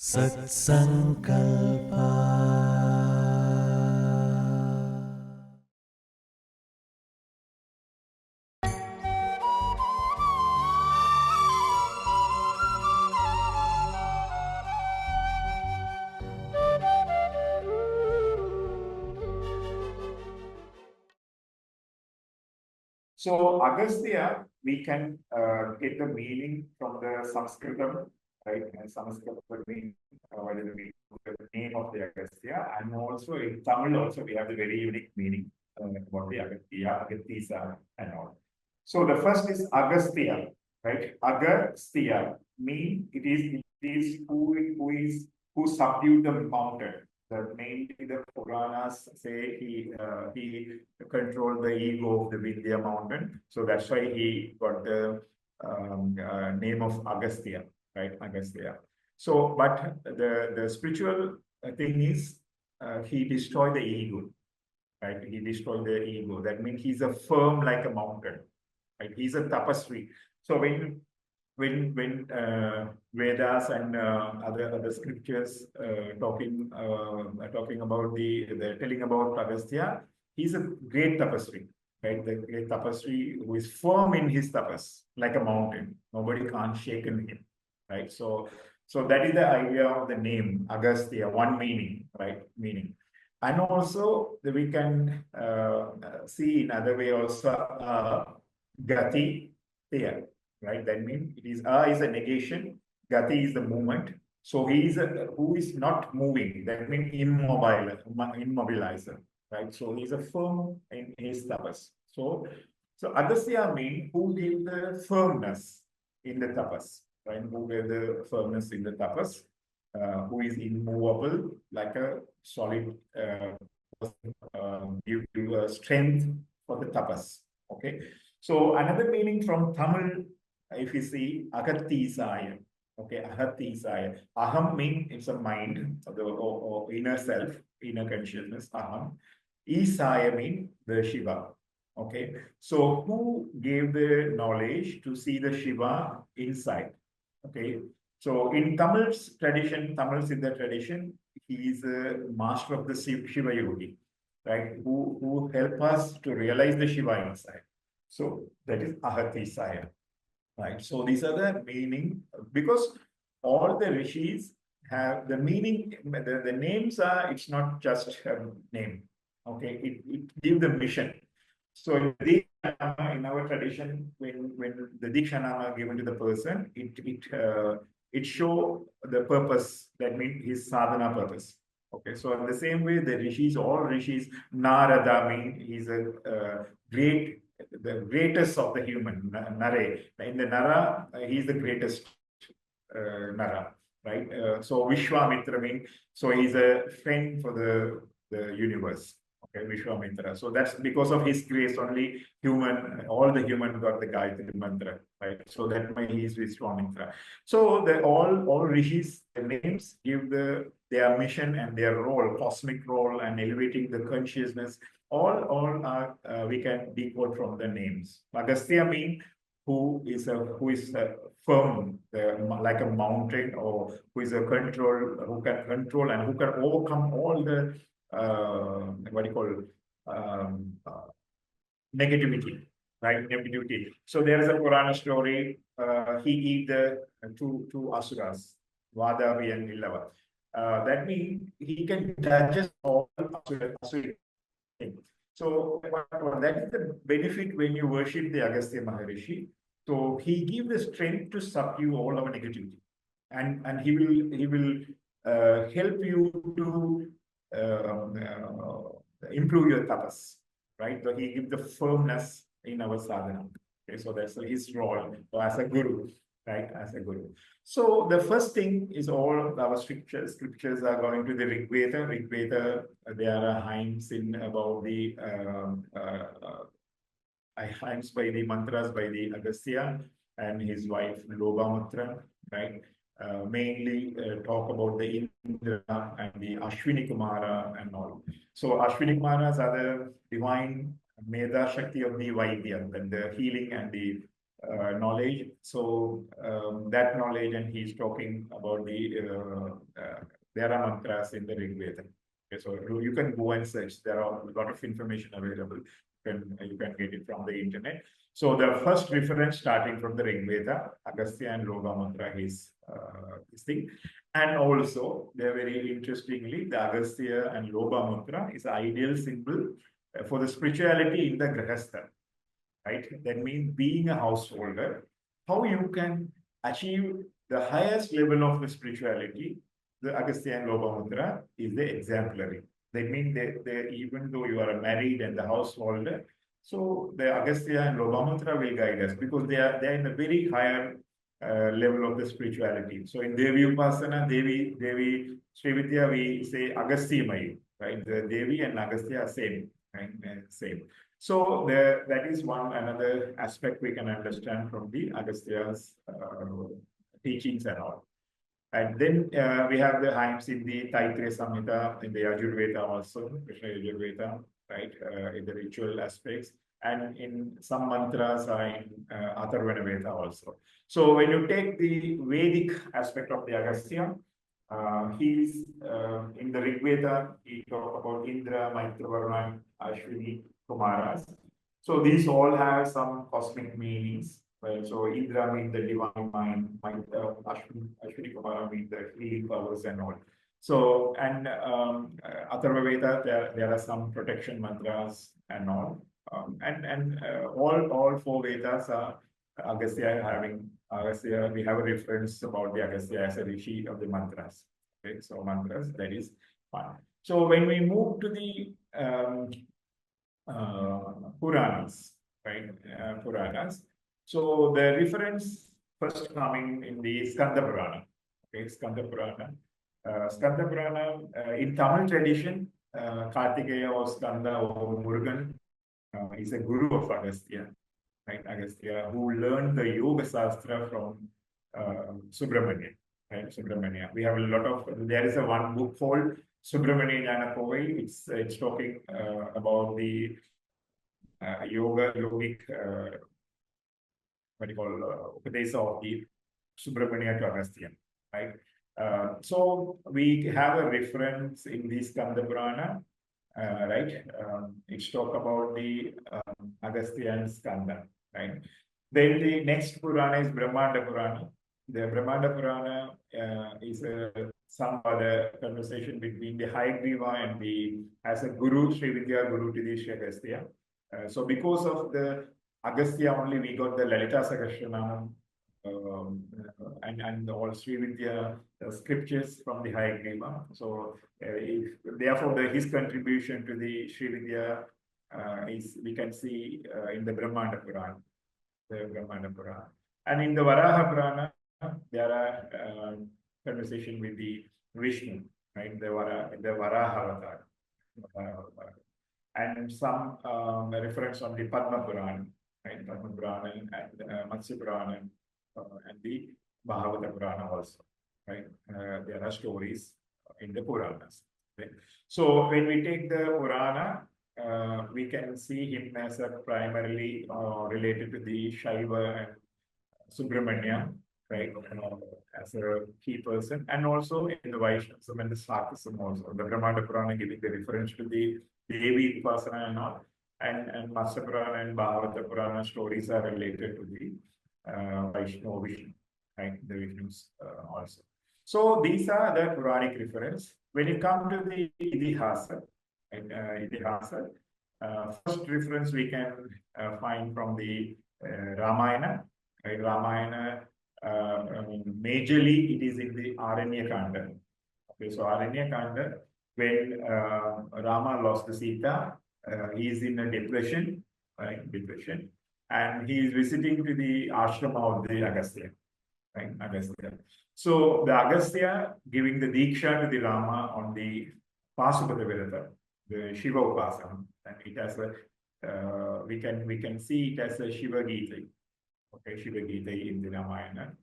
सत्सङ्कल्पा। So Agastya, we can get the meaning from the Sanskritam, right? And Sanskrit means what is the name of the Agastya, and also in Tamil also we have the very unique meaning about the Agastya, Agathisa, and all. So the first is Agastya, right? Agastya mean it is who subdued the mountain. The mainly the Puranas say he controlled the ego of the Vindhya mountain. So that's why he got the name of Agastya, right? Agastya. So, but the spiritual thing is he destroyed the ego, right? He destroyed the ego. That means he's a firm like a mountain, right? He's a tapasvi. So when Vedas and other scriptures talking about the telling about Agastya, he's a great tapasvi, right? The great tapasvi who is firm in his tapas, like a mountain. Nobody can't shake him, right? So that is the idea of the name Agastya. One meaning, right? Meaning. And also we can see in other way also Gati there, right? That means it is is a negation, Gati is the movement. So he is who is not moving. That means immobilizer, right? So he is a firm in his tapas. So Agastya means who gave the firmness in the tapas, right? Who gave the firmness in the tapas, who is immovable like a solid give you a strength for the tapas. Okay. So another meaning from Tamil, if you see Agatisaya. Okay, Agatisaya. Aham means it's a mind, or inner self, inner consciousness. Aham. Isaya means the Shiva. Okay. So who gave the knowledge to see the Shiva inside? Okay. So in Tamil's tradition, Tamil Siddha tradition, he is a master of the Shiva Yogi, right? Who help us to realize the Shiva inside. So that is Ahatisaya, right? So these are the meaning, because all the rishis have the meaning, the names are, it's not just a name, okay? It gives the mission. So in our tradition, when the Dikshanama given to the person, it show the purpose, that means his sadhana purpose. Okay, so in the same way, the rishis, all rishis, Narada means he's the greatest of the human, Nare. In the Nara, he's the greatest Nara, right? So Vishwamitra means, so he's a friend for the universe. Okay, Vishwamitra. So that's because of his grace, only all the human got the Gayatri mantra, right? So that why he is Vishwamitra. So all rishis, the names give their mission and their role, cosmic role, and elevating the consciousness. All are we can decode from the names. Agastya means who is firm, like a mountain, or who is a who can control and who can overcome all the what do you call negativity, right? Negativity. So there is a Purana story. He eat the two asuras, Vadavi and Nilava. That means he can digest all asura things. So that is the benefit when you worship the Agastya Maharishi. So he gives the strength to subdue all our negativity, and he will help you to improve your tapas, right? So he gives the firmness in our sadhana. Okay, so that's his role as a guru, right? As a guru. So the first thing is all our scriptures. Scriptures are going to the Rig Veda. Rig Veda, there are hymns in about the hymns by the mantras by the Agastya and his wife Lobamatra, right? Mainly talk about the Indra and the Ashwini Kumara and all. So Ashwini Kumaras are the divine Meda Shakti of the Vaidya, and the healing and the knowledge. So that knowledge, and he's talking about there are mantras in the Rig Veda. Okay, so you can go and search. There are a lot of information available. You can get it from the internet. So the first reference starting from the Rig Veda, Agastya and Loga mantra is this thing. And also, they're very interestingly, the Agastya and Loga mantra is the ideal symbol for the spirituality in the Grahastha, right? That means being a householder, how you can achieve the highest level of the spirituality, the Agastya and Lobamudra is the exemplary. That means they even though you are married and the householder, so the Agastya and Lobamudra will guide us because they are in a very higher level of the spirituality. So in Devi Upasana, Devi Srividya, we say Agastya Mai, right? The Devi and Agastya are same, right? Same. So that is another aspect we can understand from the Agastya's teachings and all. And then we have the hymns in the Taittiriya Samhita, in the Ajurveda also, Krishna Ajurveda, right, in the ritual aspects. And in some mantras are in Atharvana Veda also. So when you take the Vedic aspect of the Agastya, he's in the Rig Veda, he talks about Indra, Maitra Varuna, Ashwini, Kumaras. So these all have some cosmic meanings. Right? So Indra means the divine mind, Ashwini Kumara means the healing powers and all. So, and Atharva Veda, there are some protection mantras and all. All four Vedas are Agastya, we have a reference about the Agastya as a rishi of the mantras. Okay, so mantras, that is one. So when we move to the Puranas, right? Puranas. So the reference first coming in the Skanda Purana. Okay, Skanda Purana. Skanda Purana, in Tamil tradition, Kartikeya or Skanda or Murugan is a guru of Agastya, right? Agastya, who learned the Yoga Sastra from Subramanya, right? Subramanya. We have a lot of, there is one book called Subramanya Jnana Kovai. It's talking about the yogic, what you call, Upadesa of the Subramanya to Agastya, right? So we have a reference in the Skanda Purana, right? It's talk about the Agastya and Skanda, right? Then the next Purana is Brahmanda Purana. The Brahmanda Purana is some other conversation between the Hayagriva and as a Guru, Sri Vidya Guru to the Sri Agastya. So because of the Agastya only, we got the Lalita Sahasranam and all Sri Vidya scriptures from the Hayagriva. So therefore, his contribution to the Sri Vidya we can see in the Brahmanda Purana. And in the Varaha Purana, there are conversation with the Vishnu, right? The Varaha Avatar. And some reference on the Padma Purana, right? Padma Purana and Matsya Purana and the Bhagavata Purana also, right? There are stories in the Puranas. Right? So when we take the Purana, we can see him as a primarily related to the Shaiva and Subramanya, right? As a key person, and also in the Vaishnavism and the Sakism also. The Brahmanda Purana giving the reference to the Devi Upasana and all, and Matsya Purana and Bhagavata Purana stories are related to the Vishnu, right? The Vishnus also. So these are the Puranic reference. When you come to the Idihasa, first reference we can find from the Ramayana. Right? Ramayana, majorly it is in the Aranya Kanda. Okay, so Aranya Kanda, when Rama lost the Sita, he is in a depression, right? Depression, and he is visiting to the ashrama of the Agastya, right? Agastya. So the Agastya giving the Diksha to the Rama on the Pasupata Virata, the Shiva Upasana, and it has a we can see it as a Shiva Gita. Okay, Shiva Gita in the Ramayana.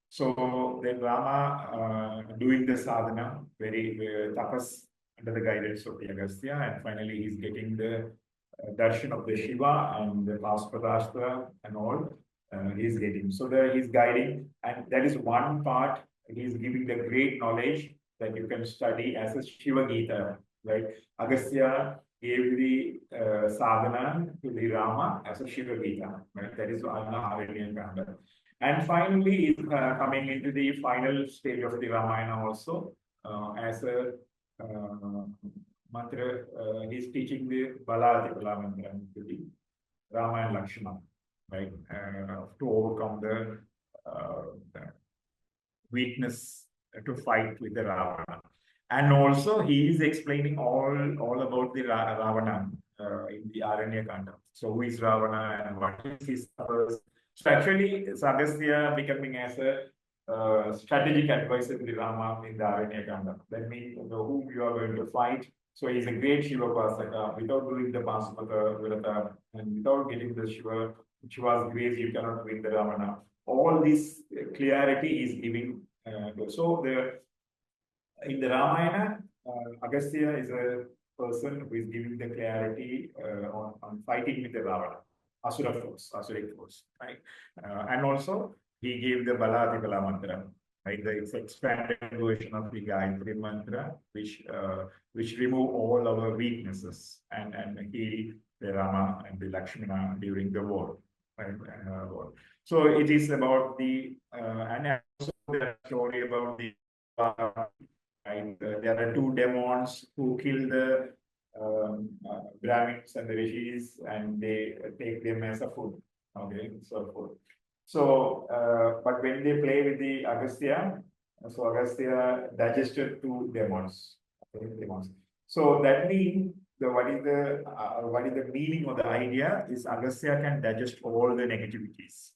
So then Rama doing the sadhana, very tapas under the guidance of the Agastya, and finally he's getting the darshan of the Shiva and the Paspadashtra and all. he's getting. So there he's guiding, and that is one part. He's giving the great knowledge that you can study as a Shiva Gita, right? Agastya gave the sadhana to the Rama as a Shiva Gita, right? That is Aranya Kanda. And finally, is coming into the final stage of the Ramayana also as a mantra. He's teaching the Bala mantra to the Rama and Lakshmana, right? To overcome the weakness to fight with the Ravana. And also he is explaining all about the Ravana in the Aranya Kanda. So who is Ravana and what is his purpose? So actually, Agastya becoming as a strategic advisor to the Rama in the Aranya Kanda. That means whom you are going to fight. So he's a great Shiva Pasaka. Without doing the Pasmata Virata and without getting the Shiva's grace, you cannot win the Ravana. All this clarity is giving. So in the Ramayana, Agastya is a person who is giving the clarity on fighting with the Ravana, Asuric force, right? And also he gave the Balati Bala mantra, right? It's expanded version of the Gayatri mantra, which remove all our weaknesses and heal the Rama and the Lakshmana during the war, right? War. So it is about the and also the story about the right? There are two demons who kill the Brahmins and the rishis, and they take them as a food. Okay, so food. So, but when they play with the Agastya, so Agastya digested two demons. Okay, demons. So that means what is the meaning of the idea is Agastya can digest all the negativities,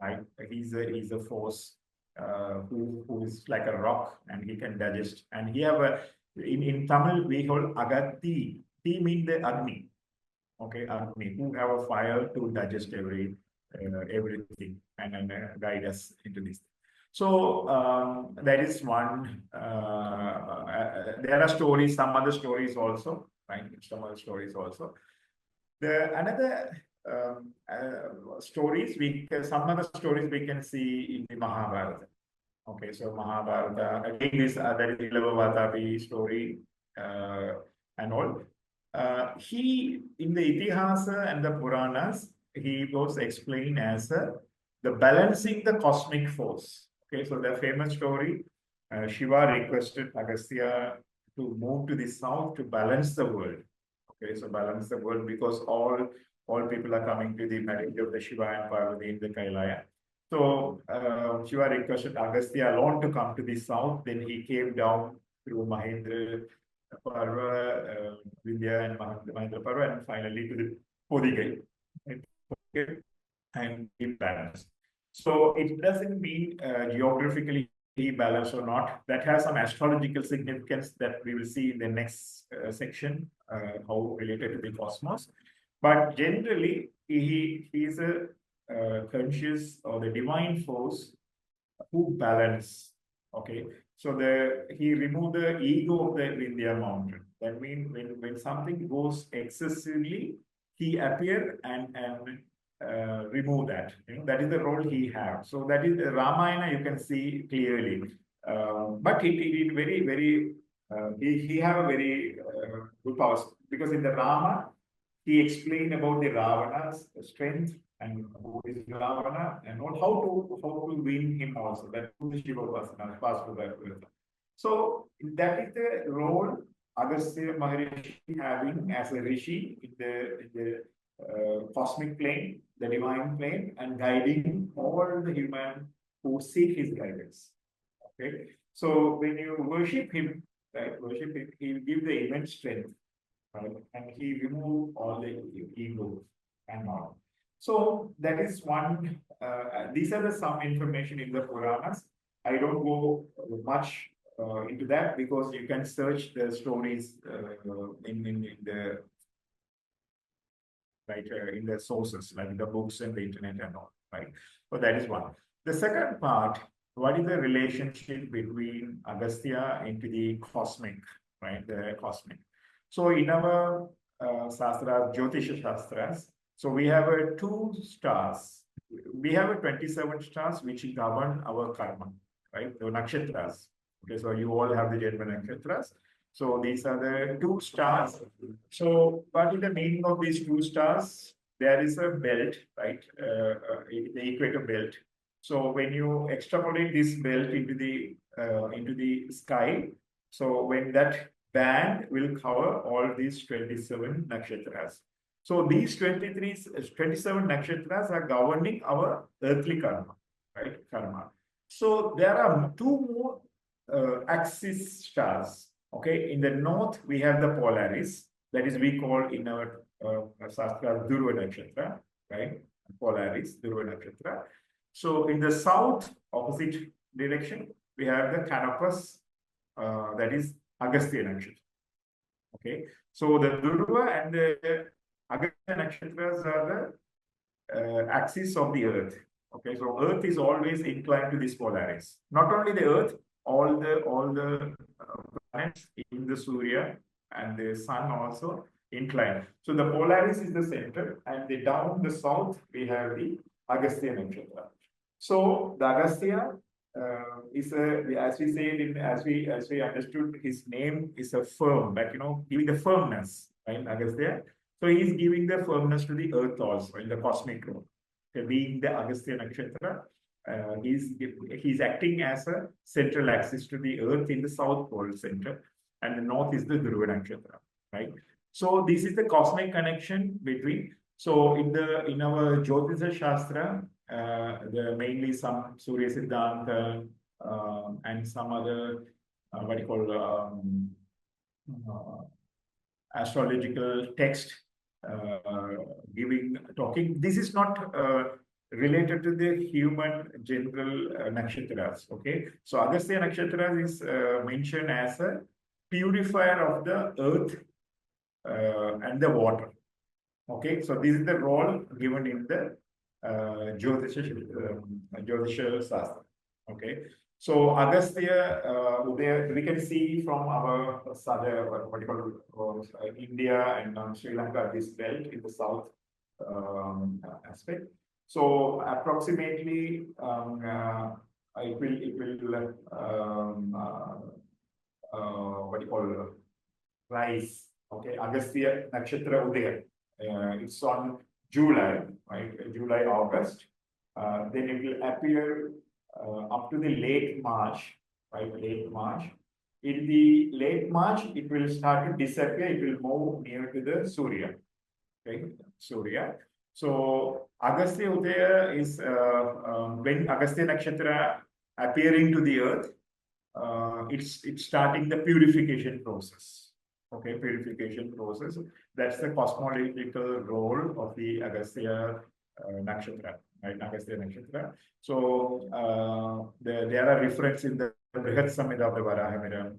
right? He's a force who is like a rock and he can digest. And he have a in Tamil we hold Agatti. He mean the Agni. Okay, Agni, who have a fire to digest everything and guide us into this. So that is one. There are stories, some other stories also, right? Some other stories also. The another stories some other stories we can see in the Mahabharata. Okay, so Mahabharata again is that is Ilavavatapi story and all. He in the Itihasa and the Puranas he was explained as the balancing the cosmic force. Okay, so the famous story Shiva requested Agastya to move to the south to balance the world. Okay, so balance the world because all people are coming to the marriage of the Shiva and Parvati in the Kailaya. So Shiva requested Agastya alone to come to the south. Then he came down through Mahendra Parva, Vindhya and Mahendra Parva, and finally to the Podigai. Okay, and he balanced. So it doesn't mean geographically balanced or not. That has some astrological significance that we will see in the next section, how related to the cosmos. But generally, he is a conscious or the divine force who balance. Okay, so he removed the ego of the Vindhya mountain. That means when something goes excessively, he appear and remove that. You know, that is the role he has. So that is the Ramayana. You can see clearly, but it very he have a very good powers because in the Rama he explained about the Ravana's strength and who is Ravana and how to win him also. That who is Shiva Upasana, so that is the role Agastya Maharshi having as a rishi in the cosmic plane, the divine plane, and guiding all the human who seek his guidance. Okay, so when you worship him, right, he will give the immense strength, right, and he remove all the ego and all. So that is one. These are some information in the Puranas. I don't go much into that because you can search the stories in the right in the sources like the books and the internet and all, right? So that is one. The second part, what is the relationship between Agastya into the cosmic, right? The cosmic. So in our Shastras, Jyotisha Shastras, so we have two stars, we have a 27 stars which govern our karma, right? The nakshatras. Okay, so you all have the Janma nakshatras. So these are the two stars. So what is the meaning of these two stars? There is a belt, right? The equator belt. So when you extrapolate this belt into the sky, so when that band will cover all these 27 nakshatras. So these 27 nakshatras are governing our earthly karma, right? Karma. So there are two more axis stars. Okay, in the north we have the Polaris, that is we call in our Shastra Dhruva Nakshatra, right? Polaris, Dhruva Nakshatra. So in the south, opposite direction, we have the Canopus, that is Agastya Nakshatra. Okay, so the Dhruva and the Agastya Nakshatras are the axis of the Earth. Okay, so Earth is always inclined to this Polaris. Not only the Earth, all the planets in the Surya and the Sun also inclined. So the Polaris is the center, and down the south we have the Agastya Nakshatra. So the Agastya is a, as we said, as we understood, his name is a firm, like giving the firmness, right? Agastya. So he is giving the firmness to the earth also in the cosmic role. Okay, being the Agastya Nakshatra, he's acting as a central axis to the earth in the south pole center, and the north is the Dhruva Nakshatra, right? So this is the cosmic connection between. So in our Jyotisha Shastra, mainly some Surya Siddhanta and some other what do you call astrological text talking. This is not related to the human general nakshatras. Okay, so Agastya Nakshatra is mentioned as a purifier of the earth and the water. Okay, so this is the role given in the Jyotisha Shastra. Okay, so Agastya, we can see from our particular India and Sri Lanka, this belt in the south aspect. So approximately it will what do you call rise. Okay, Agastya Nakshatra Udaya. It's on July, right? July, August. Then it will appear up to the late March, right? Late March. In the late March, it will start to disappear. It will move near to the Surya. Okay, Surya. So Agastya Udaya is when Agastya Nakshatra appearing to the earth, it's starting the purification process. Okay, purification process. That's the cosmological role of the Agastya Nakshatra, right? Agastya Nakshatra. So there are references in the Brihat Samhita of the Varahamira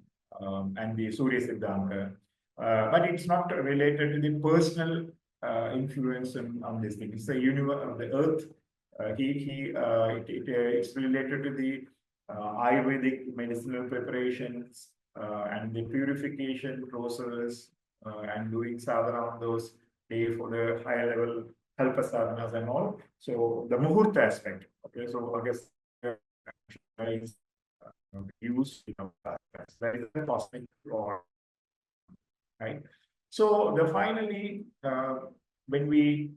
and the Surya Siddhanta, but it's not related to the personal influence on this thing. It's the universe of the earth. It's related to the Ayurvedic medicinal preparations and the purification process and doing sadhana on those days for the higher level helper sadhanas and all. So the muhurta aspect. Okay, so I guess is used that is the cosmic law, right? So the finally when we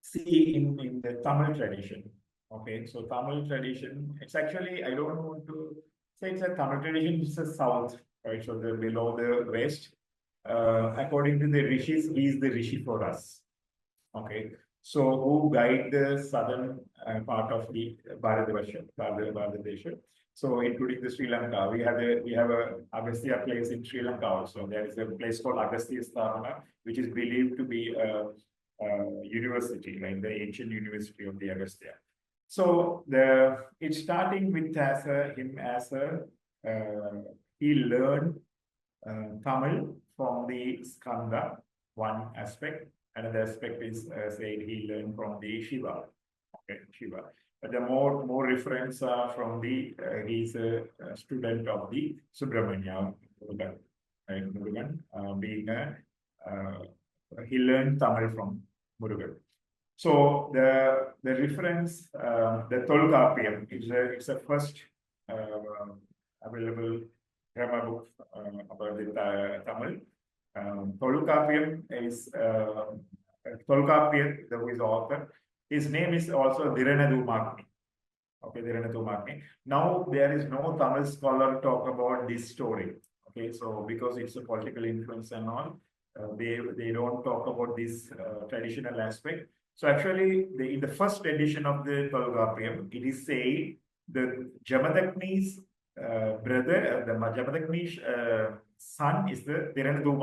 see in the Tamil tradition. Okay, so Tamil tradition, it's actually, I don't want to say it's a Tamil tradition, it's the south, right? So the below the west. According to the rishis, he is the rishi for us. Okay, so who guide the southern part of the Bharatadesha. So including the Sri Lanka, we have a Agastya place in Sri Lanka also. There is a place called Agastya Sthavana, which is believed to be a university, like the ancient university of the Agastya. So it's starting with he learned Tamil from the Skanda, one aspect. Another aspect is saying he learned from the Shiva. Okay, Shiva. But the more reference are from the he's a student of the Subramanya Murugan, right? Murugan being he learned Tamil from Murugan. So the reference, the Tolkappiyam, it's a first available grammar book about the Tamil. Tolkappiyam is Tolkappiyam, who is the author. His name is also Dhiranadu Magni. Okay, Dhiranadu Magni. Now there is no Tamil scholar talk about this story. Okay, so because it's a political influence and all, they don't talk about this traditional aspect. So actually, in the first edition of the Tolkappiyam, it is saying the Jamadagni's brother, the Jamadagni's son is the Dhiranadu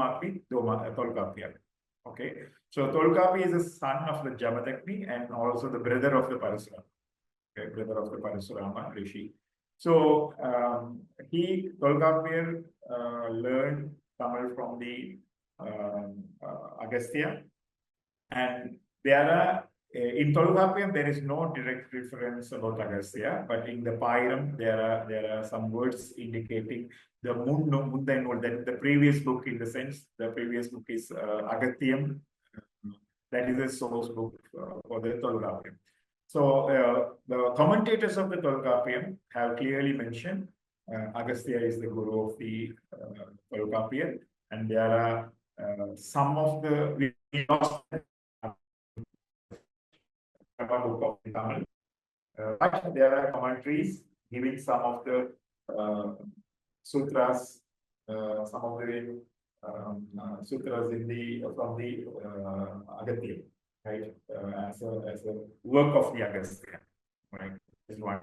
Tolkappiyam. Okay, so Tolkapi is the son of the Jamadagni and also the brother of the Parasura. Okay, brother of the Parasurama Rishi. So Tolkappiyar learned Tamil from the Agastya, and there are in Tolkappiyam there is no direct reference about Agastya, but in the Pairam there are some words indicating the Mundainul, that the previous book, in the sense the previous book is Agatyam, that is a source book for the Tolkappiyam. So the commentators of the Tolkappiyam have clearly mentioned Agastya is the guru of the Tolkappiyam, and there are some of the book of the Tamil, but there are commentaries giving some of the sutras, some of the sutras from the Agastya, right, as a work of the Agastya, right? Is one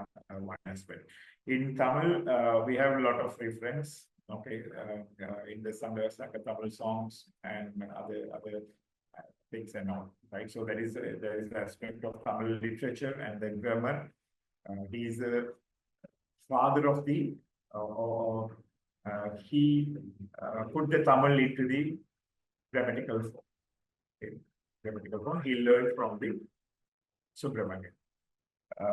aspect. In Tamil, we have a lot of reference. Okay, in the Sangha Tamil songs and other things and all, right? So there is the aspect of Tamil literature, and then grammar. He is the father of the, he put the Tamil into the grammatical form. Okay. Grammatical form. He learned from the Subramanian.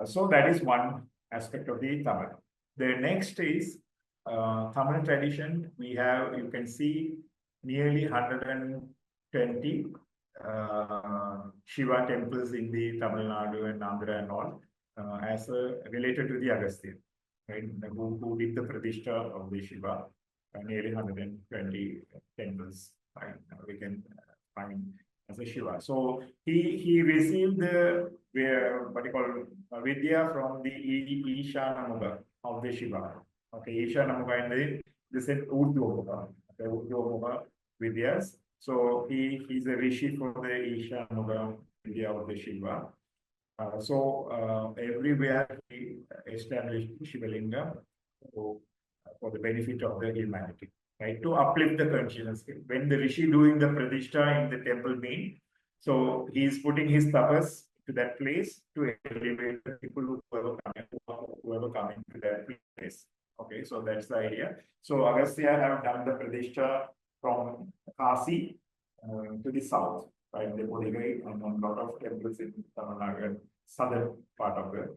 So that is one aspect of the Tamil. The next is Tamil tradition. We have, you can see, nearly 120 Shiva temples in the Tamil Nadu and Andhra and all, as related to the Agastya, right? Who did the Pradishta of the Shiva, nearly 120 temples, right? We can find as a Shiva. So he received the what you call Vidya from the Ishanamukha of the Shiva. Okay, Ishanamukha in the said Urdhvamukha, okay, Urdhvamukha Vidyas. So he's a rishi for the Ishanamukha Vidya of the Shiva. So everywhere he established Shivalinga for the benefit of the humanity, right? To uplift the consciousness. When the rishi doing the pradishta in the temple mean, so he is putting his tapas to that place to elevate the people whoever coming to that place. Okay, so that's the idea. So Agastya have done the pradishta from Kasi to the south, right? The Podigai and a lot of temples in Tamil Nadu, southern part of the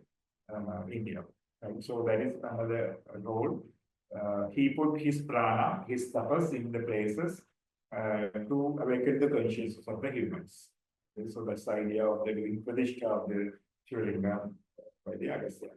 India. Right? So that is another role. He put his prana, his tapas in the places to awaken the consciousness of the humans. Okay, so that's the idea of the doing pradishta of the Shivalinga by the Agastya.